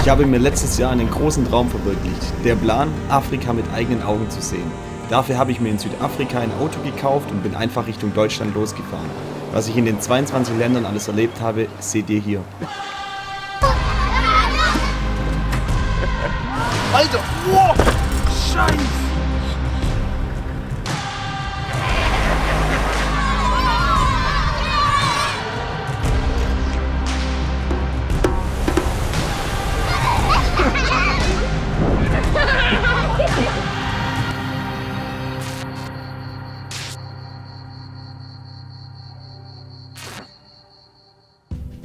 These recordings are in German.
Ich habe mir letztes Jahr einen großen Traum verwirklicht. Der Plan, Afrika mit eigenen Augen zu sehen. Dafür habe ich mir in Südafrika ein Auto gekauft und bin einfach Richtung Deutschland losgefahren. Was ich in den 22 Ländern alles erlebt habe, seht ihr hier. Alter, wow, Scheiße!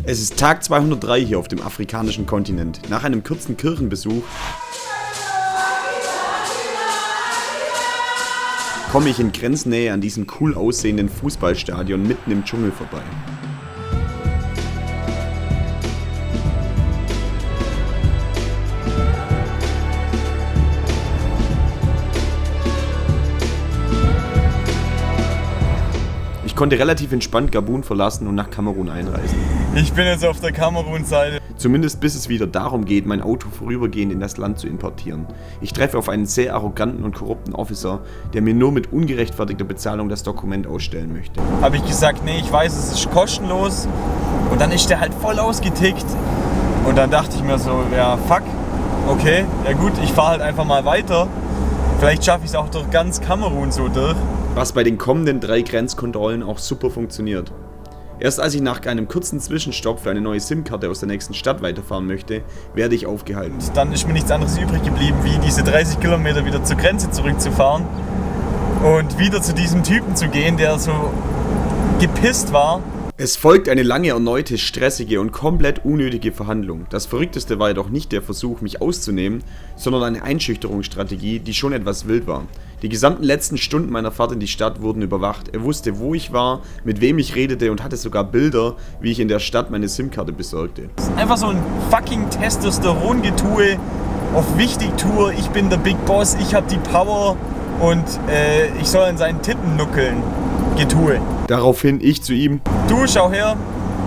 Es ist Tag 203 hier auf dem afrikanischen Kontinent. Nach einem kurzen Kirchenbesuch komme ich in Grenznähe an diesem cool aussehenden Fußballstadion mitten im Dschungel vorbei. Ich konnte relativ entspannt Gabun verlassen und nach Kamerun einreisen. Ich bin jetzt auf der Kamerun-Seite. Zumindest bis es wieder darum geht, mein Auto vorübergehend in das Land zu importieren. Ich treffe auf einen sehr arroganten und korrupten Officer, der mir nur mit ungerechtfertigter Bezahlung das Dokument ausstellen möchte. Habe ich gesagt, nee, ich weiß, es ist kostenlos. Und dann ist der halt voll ausgetickt. Und dann dachte ich mir so, ja, fuck, okay, ja gut, ich fahre halt einfach mal weiter. Vielleicht schaffe ich es auch durch ganz Kamerun so durch. Was bei den kommenden 3 Grenzkontrollen auch super funktioniert. Erst als ich nach einem kurzen Zwischenstopp für eine neue SIM-Karte aus der nächsten Stadt weiterfahren möchte, werde ich aufgehalten. Dann ist mir nichts anderes übrig geblieben, wie diese 30 Kilometer wieder zur Grenze zurückzufahren und wieder zu diesem Typen zu gehen, der so gepisst war. Es folgt eine lange, erneute, stressige und komplett unnötige Verhandlung. Das Verrückteste war jedoch nicht der Versuch, mich auszunehmen, sondern eine Einschüchterungsstrategie, die schon etwas wild war. Die gesamten letzten Stunden meiner Fahrt in die Stadt wurden überwacht. Er wusste, wo ich war, mit wem ich redete und hatte sogar Bilder, wie ich in der Stadt meine SIM-Karte besorgte. Das ist einfach so ein fucking Testosteron-Getue auf Wichtigtour. Ich bin der Big Boss, ich hab die Power und ich soll an seinen Titten nuckeln. Getue. Daraufhin ich zu ihm: Du, schau her,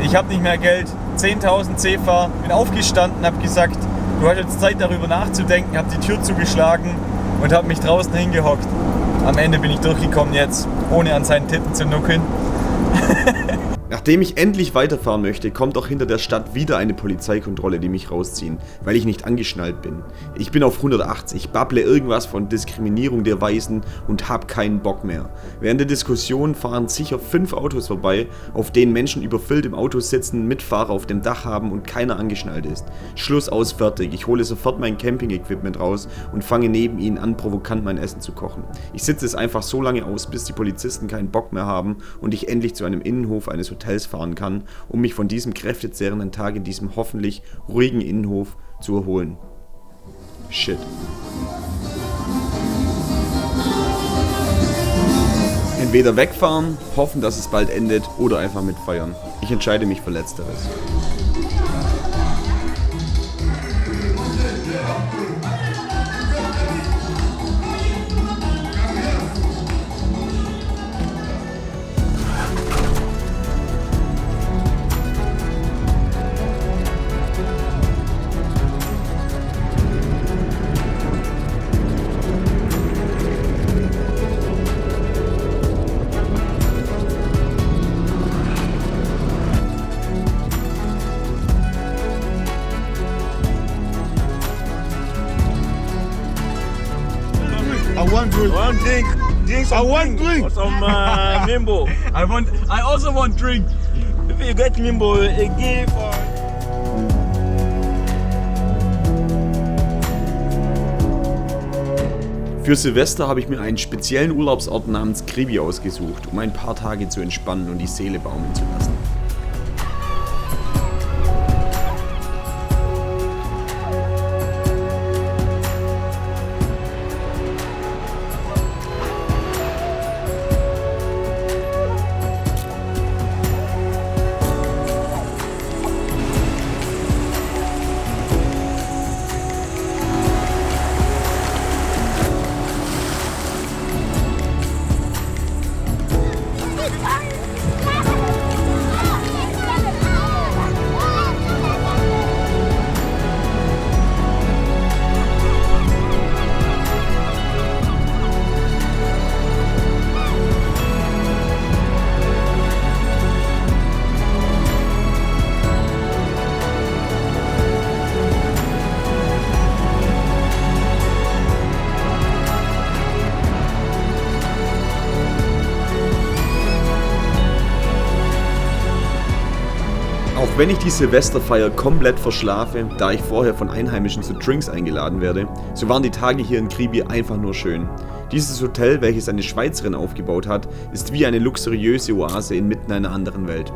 ich hab nicht mehr Geld, 10.000 CFA, bin aufgestanden, hab gesagt, du hast jetzt Zeit darüber nachzudenken, hab die Tür zugeschlagen und hab mich draußen hingehockt. Am Ende bin ich durchgekommen jetzt, ohne an seinen Titten zu nuckeln. Nachdem ich endlich weiterfahren möchte, kommt auch hinter der Stadt wieder eine Polizeikontrolle, die mich rausziehen, weil ich nicht angeschnallt bin. Ich bin auf 180, babble irgendwas von Diskriminierung der Weißen und hab keinen Bock mehr. Während der Diskussion fahren sicher 5 Autos vorbei, auf denen Menschen überfüllt im Auto sitzen, Mitfahrer auf dem Dach haben und keiner angeschnallt ist. Schluss aus, fertig. Ich hole sofort mein Camping-Equipment raus und fange neben ihnen an, provokant mein Essen zu kochen. Ich sitze es einfach so lange aus, bis die Polizisten keinen Bock mehr haben und ich endlich zu einem Innenhof eines Hotels fahren kann, um mich von diesem kräftezehrenden Tag in diesem hoffentlich ruhigen Innenhof zu erholen. Shit. Entweder wegfahren, hoffen, dass es bald endet, oder einfach mitfeiern. Ich entscheide mich für Letzteres. One drink. One drink. Drink some drink. Or some Mimbo. I also want drink. If you get Mimbo, a gift or... Für Silvester habe ich mir einen speziellen Urlaubsort namens Kribi ausgesucht, um ein paar Tage zu entspannen und die Seele baumeln zu lassen. wenn ich die Silvesterfeier komplett verschlafe, da ich vorher von Einheimischen zu Drinks eingeladen werde, so waren die Tage hier in Kribi einfach nur schön. Dieses Hotel, welches eine Schweizerin aufgebaut hat, ist wie eine luxuriöse Oase inmitten einer anderen Welt.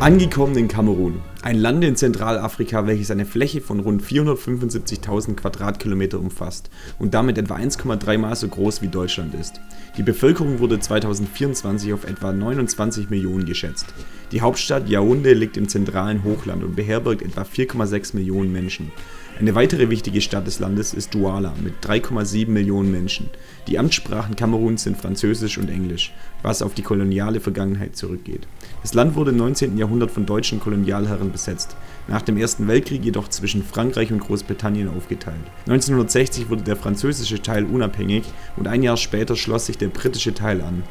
Angekommen in Kamerun, ein Land in Zentralafrika, welches eine Fläche von rund 475.000 Quadratkilometer umfasst und damit etwa 1,3 Mal so groß wie Deutschland ist. Die Bevölkerung wurde 2024 auf etwa 29 Millionen geschätzt. Die Hauptstadt Yaoundé liegt im zentralen Hochland und beherbergt etwa 4,6 Millionen Menschen. Eine weitere wichtige Stadt des Landes ist Douala mit 3,7 Millionen Menschen. Die Amtssprachen Kameruns sind Französisch und Englisch, was auf die koloniale Vergangenheit zurückgeht. Das Land wurde im 19. Jahrhundert von deutschen Kolonialherren besetzt, nach dem Ersten Weltkrieg jedoch zwischen Frankreich und Großbritannien aufgeteilt. 1960 wurde der französische Teil unabhängig und ein Jahr später schloss sich der britische Teil an.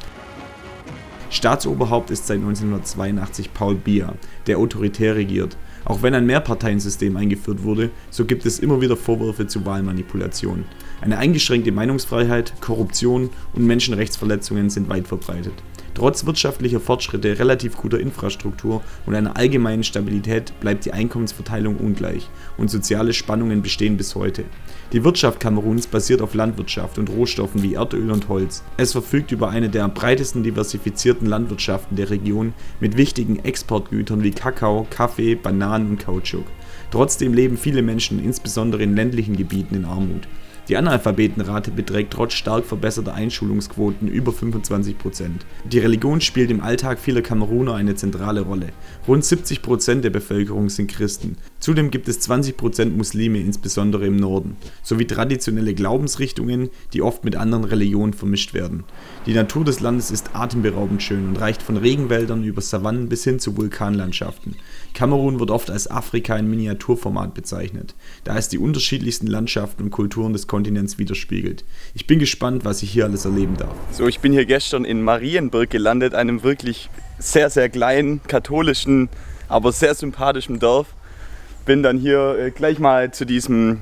Staatsoberhaupt ist seit 1982 Paul Biya, der autoritär regiert. Auch wenn ein Mehrparteiensystem eingeführt wurde, so gibt es immer wieder Vorwürfe zu Wahlmanipulation. Eine eingeschränkte Meinungsfreiheit, Korruption und Menschenrechtsverletzungen sind weit verbreitet. Trotz wirtschaftlicher Fortschritte, relativ guter Infrastruktur und einer allgemeinen Stabilität bleibt die Einkommensverteilung ungleich und soziale Spannungen bestehen bis heute. Die Wirtschaft Kameruns basiert auf Landwirtschaft und Rohstoffen wie Erdöl und Holz. Es verfügt über eine der am breitesten diversifizierten Landwirtschaften der Region mit wichtigen Exportgütern wie Kakao, Kaffee, Bananen und Kautschuk. Trotzdem leben viele Menschen, insbesondere in ländlichen Gebieten, in Armut. Die Analphabetenrate beträgt trotz stark verbesserter Einschulungsquoten über 25%. Die Religion spielt im Alltag vieler Kameruner eine zentrale Rolle. Rund 70% der Bevölkerung sind Christen. Zudem gibt es 20% Muslime, insbesondere im Norden, sowie traditionelle Glaubensrichtungen, die oft mit anderen Religionen vermischt werden. Die Natur des Landes ist atemberaubend schön und reicht von Regenwäldern über Savannen bis hin zu Vulkanlandschaften. Kamerun wird oft als Afrika in Miniaturformat bezeichnet, da es die unterschiedlichsten Landschaften und Kulturen des Kontinents widerspiegelt. Ich bin gespannt, was ich hier alles erleben darf. So, ich bin hier gestern in Marienburg gelandet, einem wirklich sehr, sehr kleinen, katholischen, aber sehr sympathischen Dorf. Bin dann hier gleich mal zu diesem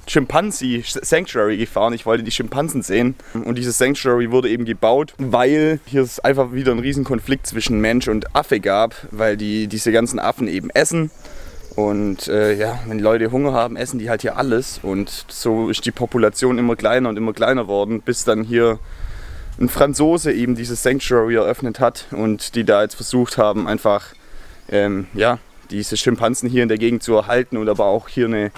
Chimpanzee Sanctuary gefahren. Ich wollte die Schimpansen sehen und dieses Sanctuary wurde eben gebaut, weil hier es einfach wieder einen riesen Konflikt zwischen Mensch und Affe gab, weil die diese ganzen Affen eben essen und wenn die Leute Hunger haben, essen die halt hier alles und so ist die Population immer kleiner und immer kleiner worden, bis dann hier ein Franzose eben dieses Sanctuary eröffnet hat und die da jetzt versucht haben, einfach diese Schimpansen hier in der Gegend zu erhalten und aber auch hier eine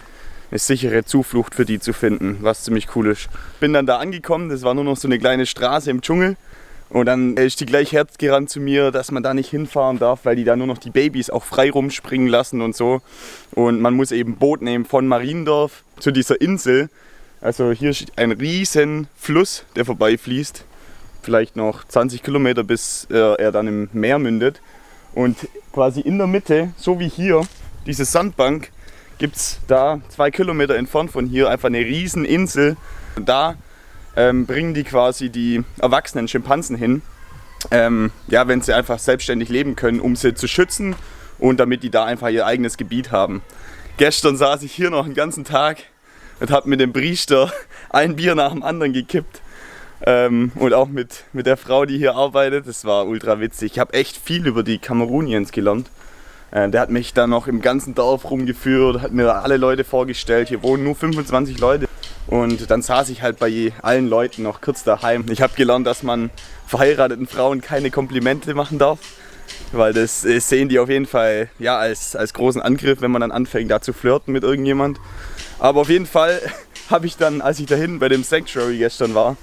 sichere Zuflucht für die zu finden, was ziemlich cool ist. Bin dann da angekommen, das war nur noch so eine kleine Straße im Dschungel und dann ist die gleich hergerannt zu mir, dass man da nicht hinfahren darf, weil die da nur noch die Babys auch frei rumspringen lassen und so. Und man muss eben ein Boot nehmen von Mariendorf zu dieser Insel. Also hier ist ein riesen Fluss, der vorbeifließt, vielleicht noch 20 Kilometer, bis er dann im Meer mündet. Und quasi in der Mitte, so wie hier, diese Sandbank, gibt es da 2 Kilometer entfernt von hier einfach eine riesen Insel. Und da bringen die quasi die erwachsenen Schimpansen hin, wenn sie einfach selbstständig leben können, um sie zu schützen und damit die da einfach ihr eigenes Gebiet haben. Gestern saß ich hier noch den ganzen Tag und habe mit dem Priester ein Bier nach dem anderen gekippt. Und auch mit der Frau, die hier arbeitet. Das war ultra witzig. Ich habe echt viel über die Kameruniens gelernt. Der hat mich dann noch im ganzen Dorf rumgeführt, hat mir alle Leute vorgestellt. Hier wohnen nur 25 Leute. Und dann saß ich halt bei allen Leuten noch kurz daheim. Ich habe gelernt, dass man verheirateten Frauen keine Komplimente machen darf. Weil das sehen die auf jeden Fall als großen Angriff, wenn man dann anfängt, da zu flirten mit irgendjemand. Aber auf jeden Fall habe ich dann, als ich da hinten bei dem Sanctuary gestern war,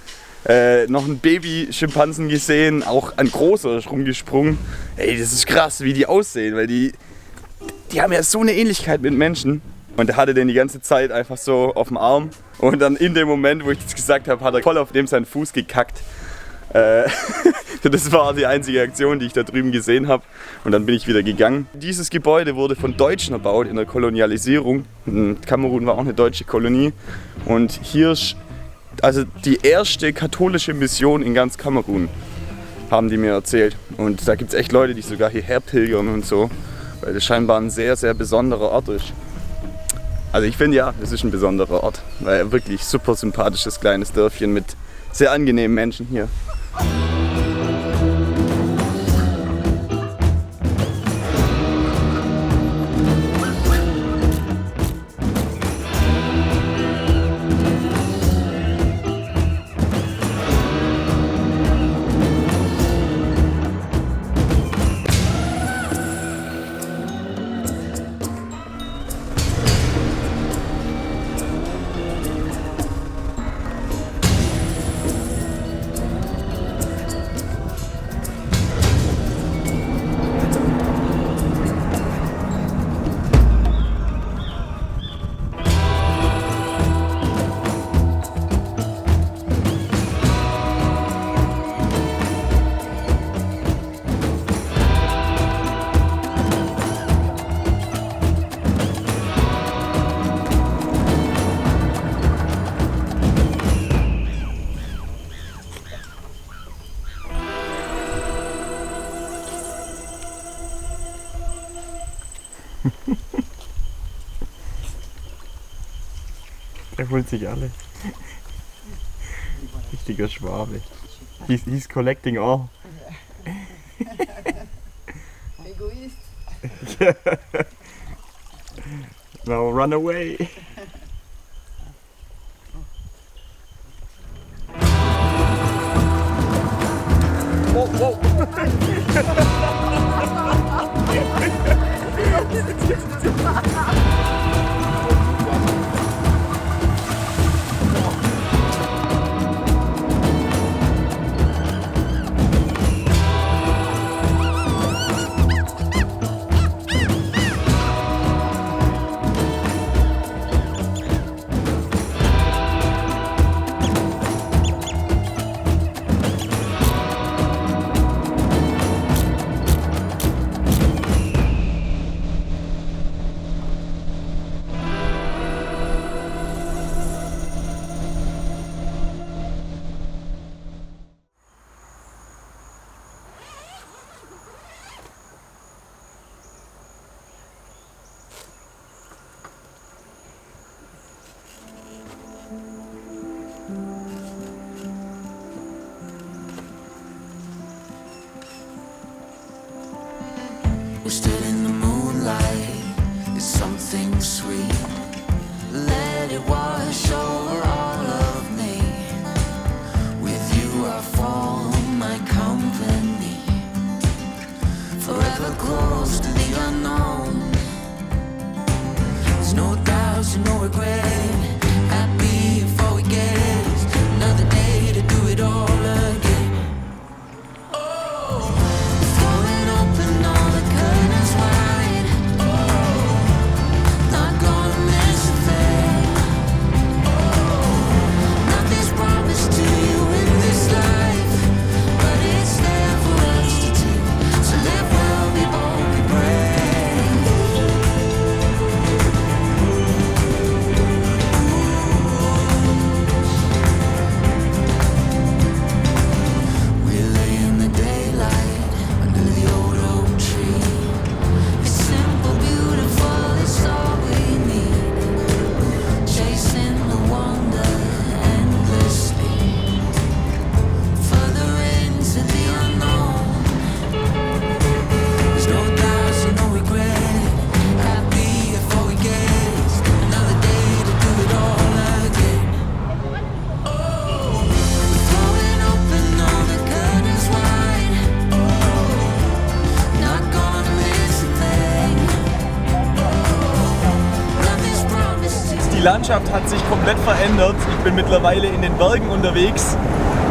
noch einen Baby-Schimpansen gesehen, auch ein großer ist rumgesprungen. Ey, das ist krass, wie die aussehen, weil die haben ja so eine Ähnlichkeit mit Menschen. Und der hatte den die ganze Zeit einfach so auf dem Arm. Und dann in dem Moment, wo ich das gesagt habe, hat er voll auf dem seinen Fuß gekackt. Das war die einzige Aktion, die ich da drüben gesehen habe. Und dann bin ich wieder gegangen. Dieses Gebäude wurde von Deutschen erbaut in der Kolonialisierung. Kamerun war auch eine deutsche Kolonie. Und hier ist also die erste katholische Mission in ganz Kamerun, haben die mir erzählt. Und da gibt es echt Leute, die sogar hierher pilgern und so, weil das scheinbar ein sehr, sehr besonderer Ort ist. Also ich finde ja, es ist ein besonderer Ort, weil wirklich super sympathisches kleines Dörfchen mit sehr angenehmen Menschen hier. Er holt sich alle. Richtiger Schwabe. He's collecting all. Egoist. Now run away. Whoa, whoa. We stood in the moonlight, it's something sweet. Let it wash over all of me. With you I form my company. Forever close to the unknown. There's no doubts and no regret. Happy before we get another day to do it all again. Die Landschaft hat sich komplett verändert. Ich bin mittlerweile in den Bergen unterwegs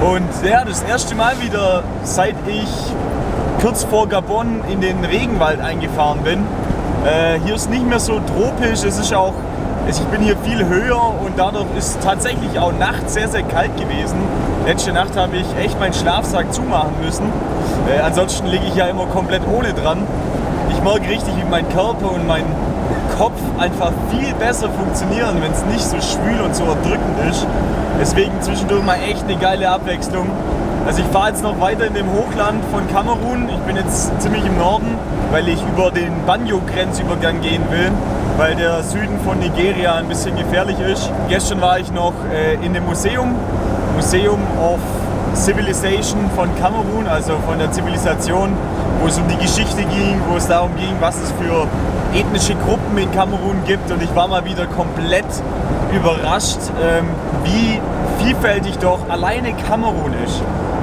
und ja, das erste Mal wieder, seit ich kurz vor Gabon in den Regenwald eingefahren bin. Hier ist nicht mehr so tropisch, es ist auch Ich bin hier viel höher und dadurch ist tatsächlich auch nachts sehr, sehr kalt gewesen. Letzte Nacht habe ich echt meinen Schlafsack zumachen müssen. Ansonsten liege ich ja immer komplett ohne dran. Ich merke richtig, wie mein Körper und mein Kopf einfach viel besser funktionieren, wenn es nicht so schwül und so erdrückend ist. Deswegen zwischendurch mal echt eine geile Abwechslung. Also ich fahre jetzt noch weiter in dem Hochland von Kamerun. Ich bin jetzt ziemlich im Norden, weil ich über den Banjo-Grenzübergang gehen will, weil der Süden von Nigeria ein bisschen gefährlich ist. Gestern war ich noch in dem Museum of Civilization von Kamerun, also von der Zivilisation, wo es um die Geschichte ging, wo es darum ging, was es für ethnische Gruppen in Kamerun gibt. Und ich war mal wieder komplett überrascht, wie vielfältig doch alleine Kamerun ist.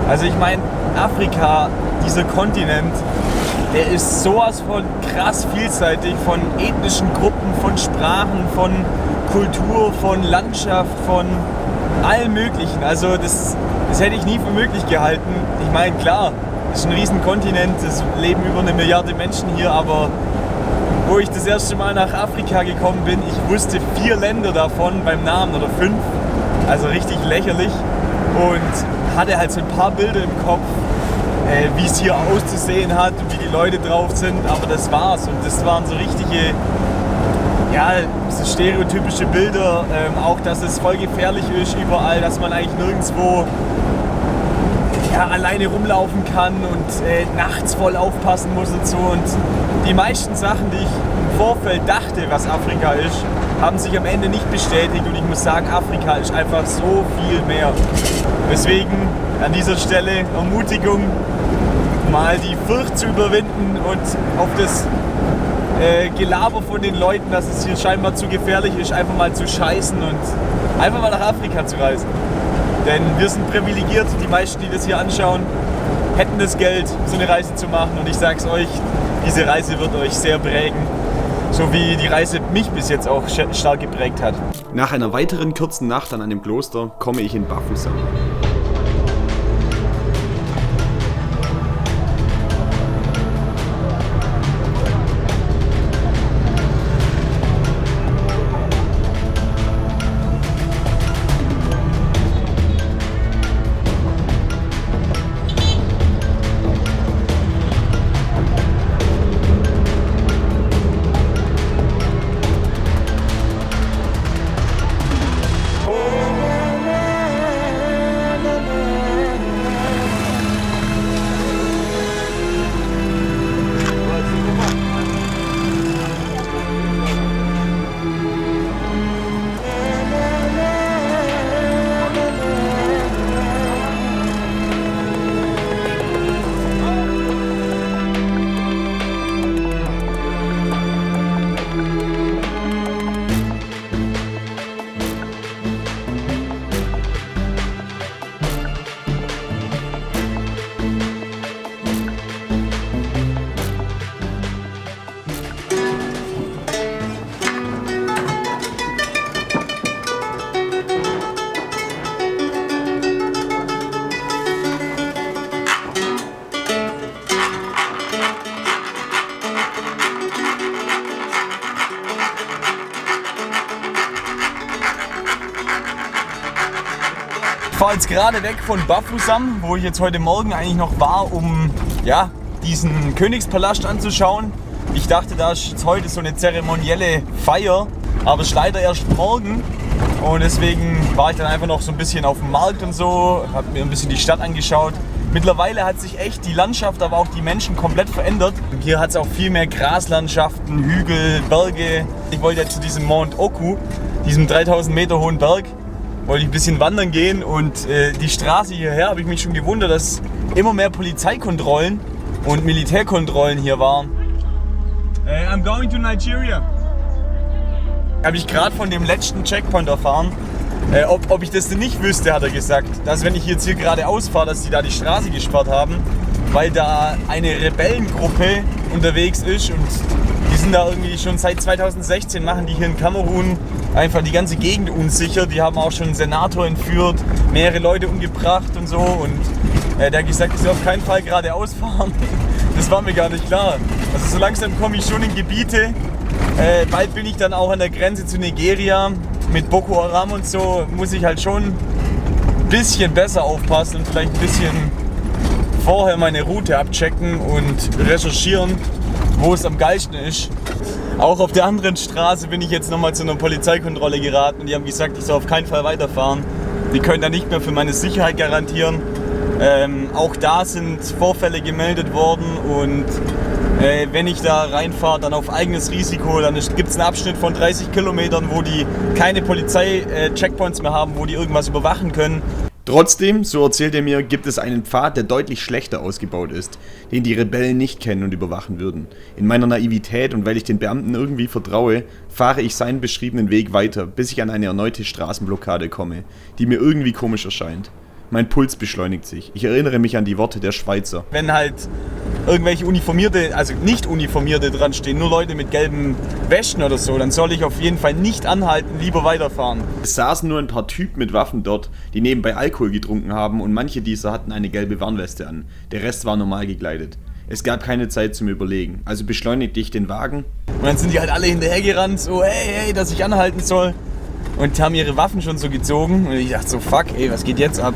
Also ich meine, Afrika, dieser Kontinent, der ist sowas von krass vielseitig, von ethnischen Gruppen, von Sprachen, von Kultur, von Landschaft, von allem Möglichen. Also das hätte ich nie für möglich gehalten. Ich meine, klar, es ist ein Riesenkontinent, es leben über 1 Milliarde Menschen hier, aber wo ich das erste Mal nach Afrika gekommen bin, ich wusste 4 Länder davon beim Namen oder 5, also richtig lächerlich, und hatte halt so ein paar Bilder im Kopf, wie es hier auszusehen hat und wie die Leute drauf sind, aber das war's. Und das waren so richtige, ja, so stereotypische Bilder, auch dass es voll gefährlich ist überall, dass man eigentlich nirgendwo alleine rumlaufen kann und nachts voll aufpassen muss und so. Und die meisten Sachen, die ich im Vorfeld dachte, was Afrika ist, haben sich am Ende nicht bestätigt. Und ich muss sagen, Afrika ist einfach so viel mehr. Deswegen an dieser Stelle Ermutigung, mal die Furcht zu überwinden und auf das Gelaber von den Leuten, dass es hier scheinbar zu gefährlich ist, einfach mal zu scheißen und einfach mal nach Afrika zu reisen. Denn wir sind privilegiert, die meisten, die das hier anschauen, hätten das Geld, so eine Reise zu machen. Und ich sag's euch, diese Reise wird euch sehr prägen. So wie die Reise mich bis jetzt auch stark geprägt hat. Nach einer weiteren kurzen Nacht an einem Kloster komme ich in Bafoussam. Ich fahre jetzt gerade weg von Bafoussam, wo ich jetzt heute Morgen eigentlich noch war, um diesen Königspalast anzuschauen. Ich dachte, da ist jetzt heute so eine zeremonielle Feier, aber es ist leider erst morgen. Und deswegen war ich dann einfach noch so ein bisschen auf dem Markt und so, habe mir ein bisschen die Stadt angeschaut. Mittlerweile hat sich echt die Landschaft, aber auch die Menschen komplett verändert. Hier hat es auch viel mehr Graslandschaften, Hügel, Berge. Ich wollte ja zu diesem Mont Oku, diesem 3000 Meter hohen Berg, wollte ich ein bisschen wandern gehen, und die Straße hierher habe ich mich schon gewundert, dass immer mehr Polizeikontrollen und Militärkontrollen hier waren. I'm going to Nigeria. Habe ich gerade von dem letzten Checkpoint erfahren. Ob ich das denn nicht wüsste, hat er gesagt. Dass wenn ich jetzt hier geradeaus fahre, dass die da die Straße gesperrt haben, weil da eine Rebellengruppe unterwegs ist, und die sind da irgendwie schon seit 2016, machen die hier in Kamerun einfach die ganze Gegend unsicher. Die haben auch schon einen Senator entführt, mehrere Leute umgebracht und so, und der hat gesagt, ich soll auf keinen Fall geradeaus fahren. Das war mir gar nicht klar. Also so langsam komme ich schon in Gebiete, Bald bin ich dann auch an der Grenze zu Nigeria. Mit Boko Haram und so muss ich halt schon ein bisschen besser aufpassen und vielleicht ein bisschen vorher meine Route abchecken und recherchieren, wo es am geilsten ist. Auch auf der anderen Straße bin ich jetzt nochmal zu einer Polizeikontrolle geraten und die haben gesagt, ich soll auf keinen Fall weiterfahren. Die können da nicht mehr für meine Sicherheit garantieren. Auch da sind Vorfälle gemeldet worden und wenn ich da reinfahre, dann auf eigenes Risiko. Dann gibt es einen Abschnitt von 30 Kilometern, wo die keine Polizei-Checkpoints mehr haben, wo die irgendwas überwachen können. Trotzdem, so erzählt er mir, gibt es einen Pfad, der deutlich schlechter ausgebaut ist, den die Rebellen nicht kennen und überwachen würden. In meiner Naivität und weil ich den Beamten irgendwie vertraue, fahre ich seinen beschriebenen Weg weiter, bis ich an eine erneute Straßenblockade komme, die mir irgendwie komisch erscheint. Mein Puls beschleunigt sich. Ich erinnere mich an die Worte der Schweizer. Wenn halt irgendwelche Uniformierte, also nicht Uniformierte dran stehen, nur Leute mit gelben Westen oder so, dann soll ich auf jeden Fall nicht anhalten, lieber weiterfahren. Es saßen nur ein paar Typen mit Waffen dort, die nebenbei Alkohol getrunken haben und manche dieser hatten eine gelbe Warnweste an. Der Rest war normal gekleidet. Es gab keine Zeit zum Überlegen, also beschleunigte ich den Wagen. Und dann sind die halt alle hinterhergerannt, so hey, dass ich anhalten soll. Und haben ihre Waffen schon so gezogen und ich dachte so, fuck, ey, was geht jetzt ab?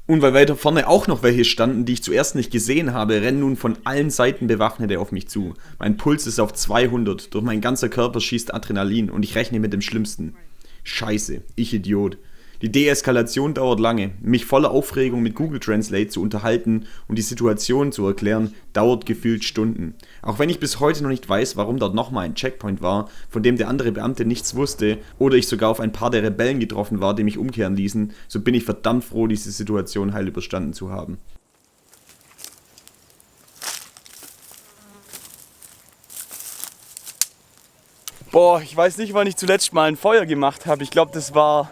Und weil weiter vorne auch noch welche standen, die ich zuerst nicht gesehen habe, rennen nun von allen Seiten Bewaffnete auf mich zu. Mein Puls ist auf 200, durch meinen ganzen Körper schießt Adrenalin und ich rechne mit dem Schlimmsten. Scheiße, ich Idiot. Die Deeskalation dauert lange. Mich voller Aufregung mit Google Translate zu unterhalten und die Situation zu erklären, dauert gefühlt Stunden. Auch wenn ich bis heute noch nicht weiß, warum dort nochmal ein Checkpoint war, von dem der andere Beamte nichts wusste oder ich sogar auf ein paar der Rebellen getroffen war, die mich umkehren ließen, so bin ich verdammt froh, diese Situation heil überstanden zu haben. Boah, ich weiß nicht, wann ich zuletzt mal ein Feuer gemacht habe. Ich glaube, das war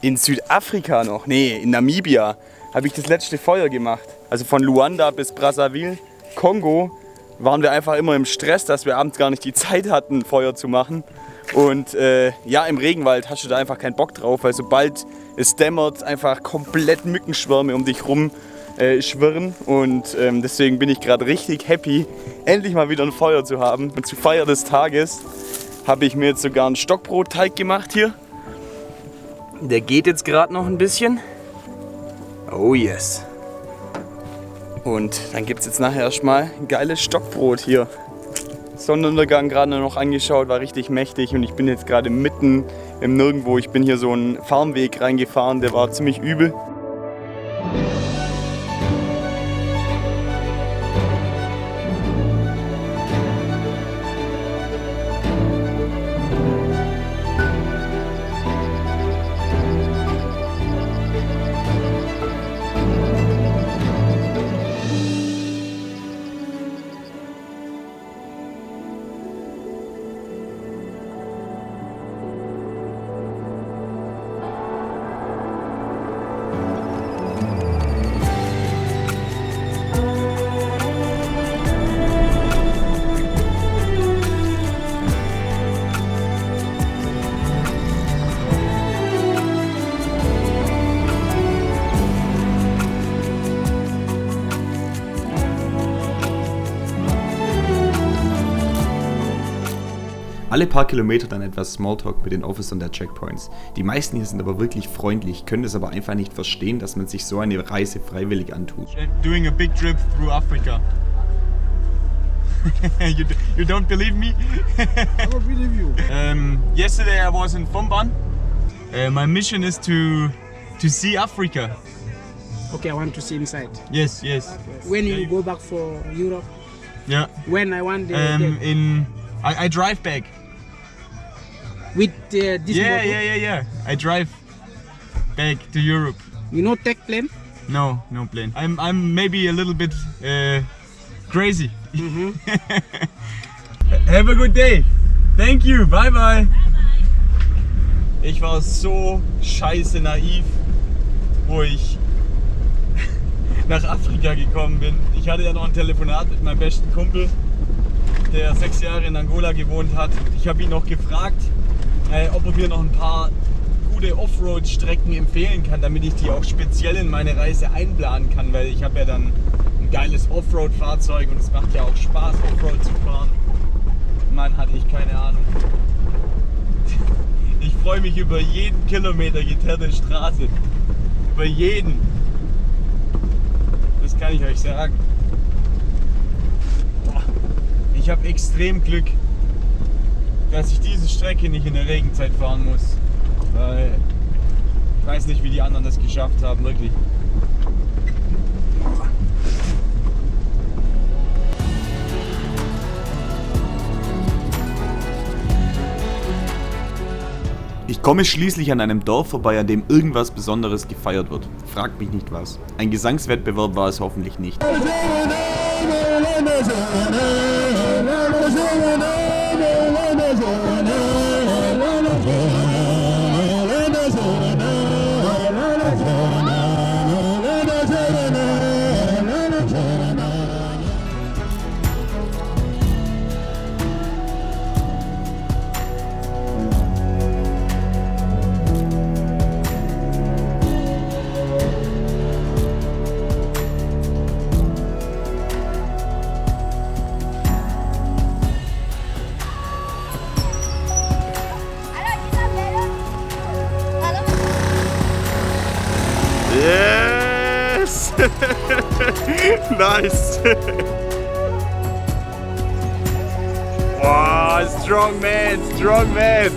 in Südafrika noch. Nee, in Namibia habe ich das letzte Feuer gemacht. Also von Luanda bis Brazzaville, Kongo, waren wir einfach immer im Stress, dass wir abends gar nicht die Zeit hatten, Feuer zu machen. Und ja, im Regenwald hast du da einfach keinen Bock drauf, weil sobald es dämmert, einfach komplett Mückenschwärme um dich rum schwirren. Und deswegen bin ich gerade richtig happy, endlich mal wieder ein Feuer zu haben. Und zur Feier des Tages habe ich mir jetzt sogar einen Stockbrotteig gemacht hier. Der geht jetzt gerade noch ein bisschen. Oh yes. Und dann gibt es jetzt nachher erstmal ein geiles Stockbrot hier. Sonnenuntergang gerade noch angeschaut, war richtig mächtig und ich bin jetzt gerade mitten im Nirgendwo. Ich bin hier so einen Farmweg reingefahren, der war ziemlich übel. Alle paar Kilometer dann etwas Smalltalk mit den Officern der Checkpoints. Die meisten hier sind aber wirklich freundlich, können es aber einfach nicht verstehen, dass man sich so eine Reise freiwillig antut. Doing a big trip through Africa. you don't believe me? I don't believe you. Yesterday I was in Fumban. My mission is to see Africa. Okay, I want to see inside. Yes. When you go back for Europe? Yeah. When I want I drive back. With this motor? Yeah. I drive back to Europe. You know take plane? No plane. I'm maybe a little bit crazy. Have a good day. Thank you. Bye. Ich war so scheiße naiv, wo ich nach Afrika gekommen bin. Ich hatte ja noch ein Telefonat mit meinem besten Kumpel, der 6 Jahre in Angola gewohnt hat. Ich habe ihn noch gefragt, ob er mir noch ein paar gute Offroad-Strecken empfehlen kann, damit ich die auch speziell in meine Reise einplanen kann, weil ich habe ja dann ein geiles Offroad-Fahrzeug und es macht ja auch Spaß, Offroad zu fahren. Mann, hatte ich keine Ahnung. Ich freue mich über jeden Kilometer geteerte Straße. Über jeden. Das kann ich euch sagen. Boah. Ich habe extrem Glück, dass ich diese Strecke nicht in der Regenzeit fahren muss. Weil ich weiß nicht, wie die anderen das geschafft haben, wirklich. Ich komme schließlich an einem Dorf vorbei, an dem irgendwas Besonderes gefeiert wird. Fragt mich nicht was. Ein Gesangswettbewerb war es hoffentlich nicht. Yes! Nice! Wow, strong man, strong man!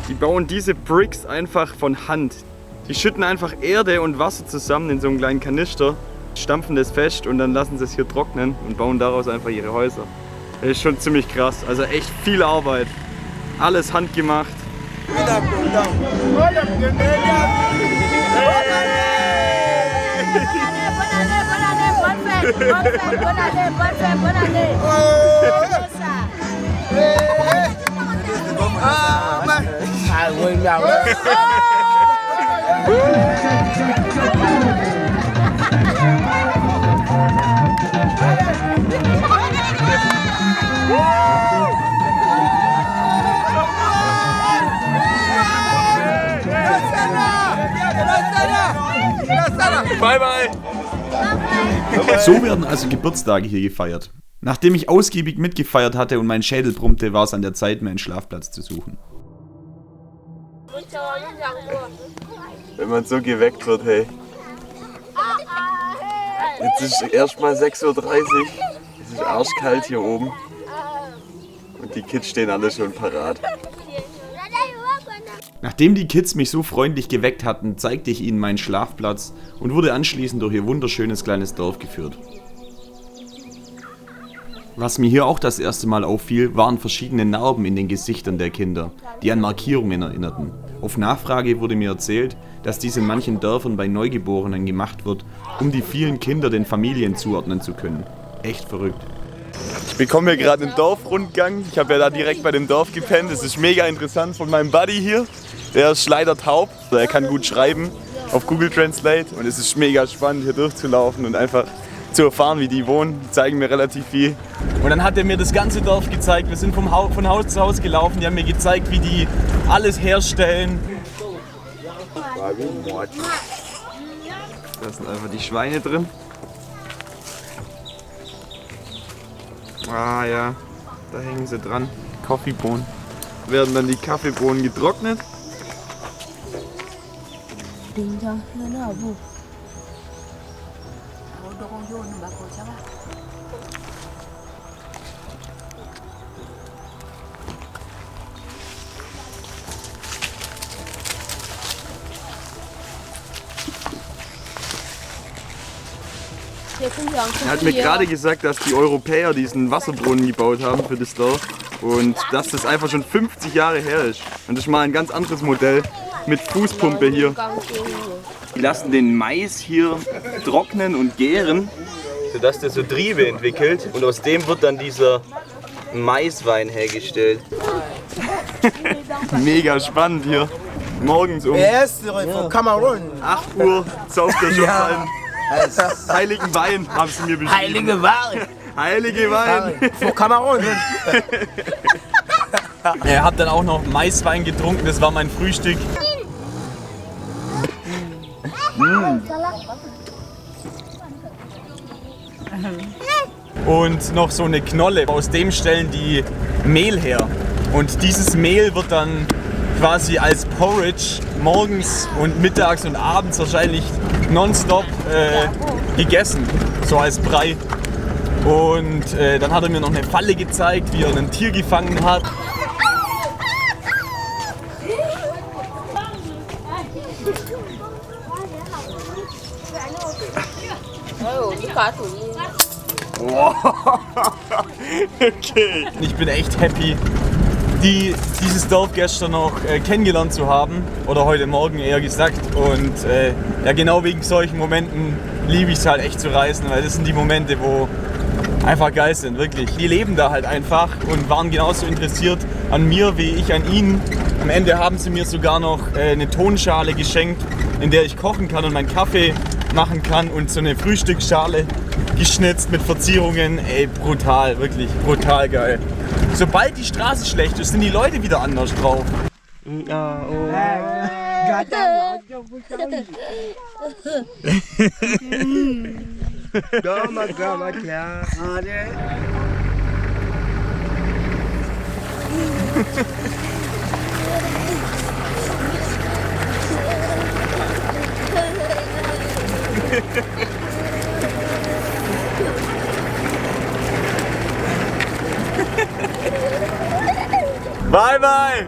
Die bauen diese Bricks einfach von Hand. Die schütten einfach Erde und Wasser zusammen in so einen kleinen Kanister, stampfen das fest und dann lassen sie es hier trocknen und bauen daraus einfach ihre Häuser. Das ist schon ziemlich krass, also echt viel Arbeit. Alles handgemacht. Bye bye! So werden also Geburtstage hier gefeiert. Nachdem ich ausgiebig mitgefeiert hatte und mein Schädel brummte, war es an der Zeit, mir einen Schlafplatz zu suchen. Wenn man so geweckt wird, hey. Jetzt ist erst mal 6:30 Uhr. Es ist arschkalt hier oben. Und die Kids stehen alle schon parat. Nachdem die Kids mich so freundlich geweckt hatten, zeigte ich ihnen meinen Schlafplatz und wurde anschließend durch ihr wunderschönes kleines Dorf geführt. Was mir hier auch das erste Mal auffiel, waren verschiedene Narben in den Gesichtern der Kinder, die an Markierungen erinnerten. Auf Nachfrage wurde mir erzählt, dass dies in manchen Dörfern bei Neugeborenen gemacht wird, um die vielen Kinder den Familien zuordnen zu können. Echt verrückt. Ich bekomme hier gerade einen Dorfrundgang. Ich habe ja da direkt bei dem Dorf gepennt. Das ist mega interessant von meinem Buddy hier. Der ist leider taub. Er kann gut schreiben auf Google Translate. Und es ist mega spannend hier durchzulaufen und einfach zu erfahren, wie die wohnen. Die zeigen mir relativ viel. Und dann hat er mir das ganze Dorf gezeigt. Wir sind von Haus zu Haus gelaufen. Die haben mir gezeigt, wie die alles herstellen. Da sind einfach die Schweine drin. Ah ja, da hängen sie dran. Kaffeebohnen. Werden dann die Kaffeebohnen getrocknet. Er hat mir gerade gesagt, dass die Europäer diesen Wasserbrunnen gebaut haben für das Dorf und dass das einfach schon 50 Jahre her ist. Und das ist mal ein ganz anderes Modell mit Fußpumpe hier. Die lassen den Mais hier trocknen und gären, sodass der so Triebe entwickelt und aus dem wird dann dieser Maiswein hergestellt. Mega spannend hier. Morgens um 8 Uhr sauft der schon einen heiligen Wein, haben sie mir beschrieben. Heilige Wein. Heilige Wein. Für Kamerun. Er hat dann auch noch Maiswein getrunken, das war mein Frühstück. Und noch so eine Knolle. Aus dem stellen die Mehl her. Und dieses Mehl wird dann quasi als Porridge morgens und mittags und abends wahrscheinlich nonstop gegessen. So als Brei. Und dann hat er mir noch eine Falle gezeigt, wie er ein Tier gefangen hat. Okay. Ich bin echt happy, dieses Dorf gestern noch kennengelernt zu haben. Oder heute Morgen eher gesagt. Und ja, genau wegen solchen Momenten liebe ich es halt echt zu reisen, weil das sind die Momente, wo einfach geil sind, wirklich. Die leben da halt einfach und waren genauso interessiert an mir wie ich an ihnen. Am Ende haben sie mir sogar noch eine Tonschale geschenkt, in der ich kochen kann und meinen Kaffee machen kann und so eine Frühstücksschale geschnitzt mit Verzierungen. Ey, brutal, wirklich brutal geil. Sobald die Straße schlecht ist, sind die Leute wieder anders drauf. Bye, bye!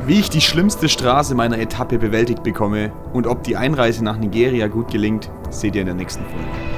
Wie ich die schlimmste Straße meiner Etappe bewältigt bekomme und ob die Einreise nach Nigeria gut gelingt, seht ihr in der nächsten Folge.